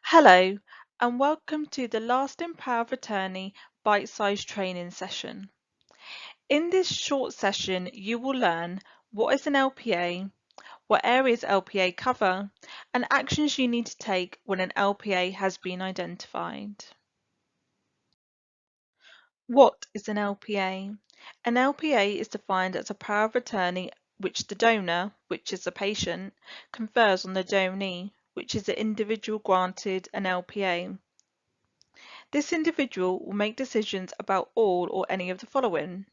Hello, and welcome to the Lasting Power of Attorney bite-sized training session. In this short session, you will learn what is an LPA, what areas LPA cover, and actions you need to take when an LPA has been identified. What is an LPA? An LPA is defined as a power of attorney which the donor, which is the patient, confers on the donee, which is the individual granted an LPA. This individual will make decisions about all or any of the following: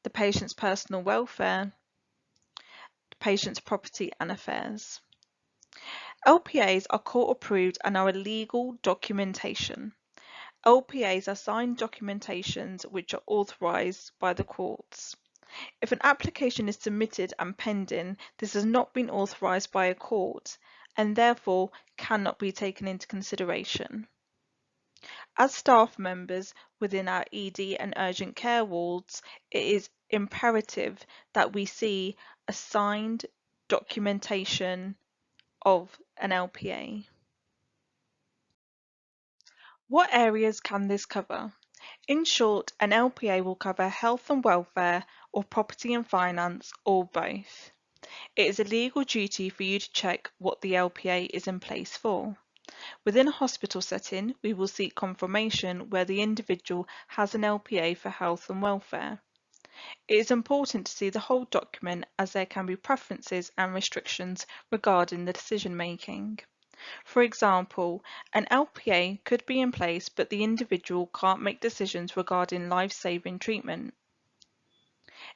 the patient's personal welfare, the patient's property and affairs. LPAs are court approved and are a legal documentation. LPAs are signed documentations which are authorised by the courts. If an application is submitted and pending, this has not been authorised by a court and therefore cannot be taken into consideration. As staff members within our ED and urgent care wards, it is imperative that we see a signed documentation of an LPA. What areas can this cover? In short, an LPA will cover health and welfare or property and finance or both. It is a legal duty for you to check what the LPA is in place for. Within a hospital setting, we will seek confirmation where the individual has an LPA for health and welfare. It is important to see the whole document as there can be preferences and restrictions regarding the decision making. For example, an LPA could be in place but the individual can't make decisions regarding life-saving treatment.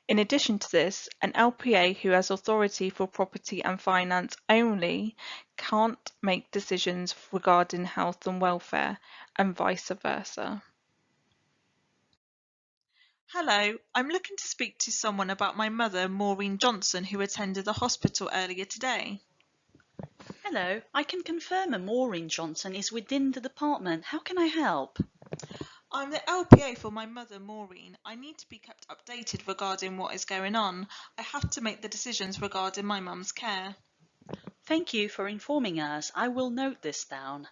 In addition to this, an LPA who has authority for property and finance only can't make decisions regarding health and welfare, and vice versa. Hello, I'm looking to speak to someone about my mother, Maureen Johnson, who attended the hospital earlier today. Hello, I can confirm a Maureen Johnson is within the department. How can I help? I'm the LPA for my mother, Maureen. I need to be kept updated regarding what is going on. I have to make the decisions regarding my mum's care. Thank you for informing us. I will note this down.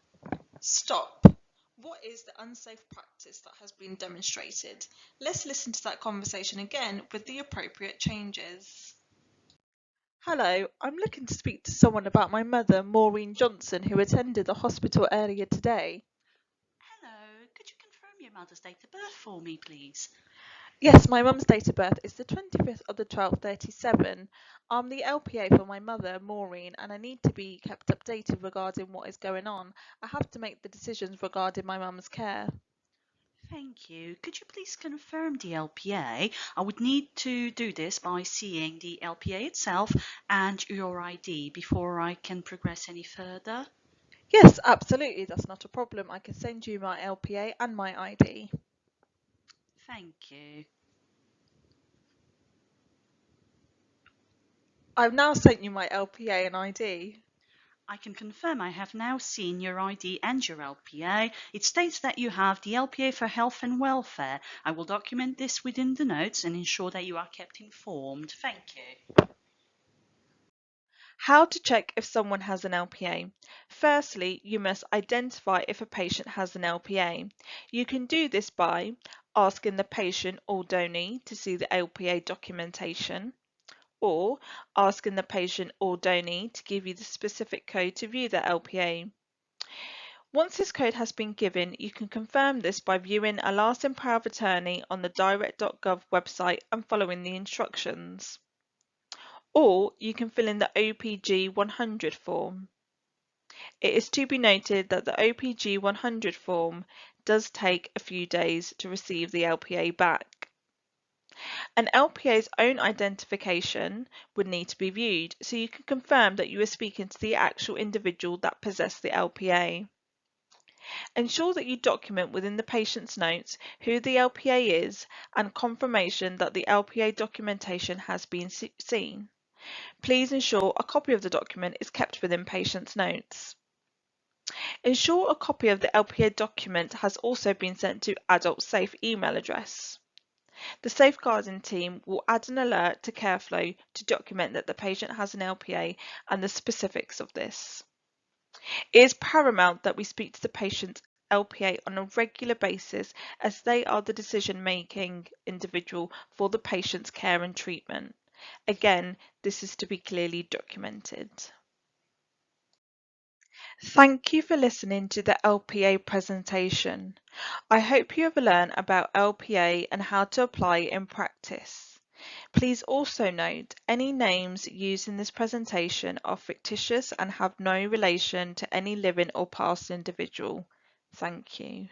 Stop. What is the unsafe practice that has been demonstrated? Let's listen to that conversation again with the appropriate changes. Hello, I'm looking to speak to someone about my mother, Maureen Johnson, who attended the hospital earlier today. Hello, could you confirm your mother's date of birth for me, please? Yes, my mum's date of birth is the 25th of the 12th, 37. I'm the LPA for my mother, Maureen, and I need to be kept updated regarding what is going on. I have to make the decisions regarding my mum's care. Thank you. Could you please confirm the LPA? I would need to do this by seeing the LPA itself and your ID before I can progress any further. Yes, absolutely, that's not a problem. I can send you my LPA and my ID. Thank you. I've now sent you my LPA and ID. I can confirm I have now seen your ID and your LPA. It states that you have the LPA for health and welfare. I will document this within the notes and ensure that you are kept informed. Thank you. How to check if someone has an LPA. Firstly, you must identify if a patient has an LPA. You can do this by asking the patient or donee to see the LPA documentation, or asking the patient or donee to give you the specific code to view the LPA. Once this code has been given, you can confirm this by viewing a lasting power of attorney on the direct.gov website and following the instructions. Or you can fill in the OPG 100 form. It is to be noted that the OPG 100 form does take a few days to receive the LPA back. An LPA's own identification would need to be viewed so you can confirm that you are speaking to the actual individual that possessed the LPA. Ensure that you document within the patient's notes who the LPA is and confirmation that the LPA documentation has been seen. Please ensure a copy of the document is kept within patient's notes. Ensure a copy of the LPA document has also been sent to Adult Safe email address. The safeguarding team will add an alert to CareFlow to document that the patient has an LPA and the specifics of this. It is paramount that we speak to the patient's LPA on a regular basis as they are the decision-making individual for the patient's care and treatment. Again, this is to be clearly documented. Thank you for listening to the LPA presentation. I hope you have learned about LPA and how to apply it in practice. Please also note any names used in this presentation are fictitious and have no relation to any living or past individual. Thank you.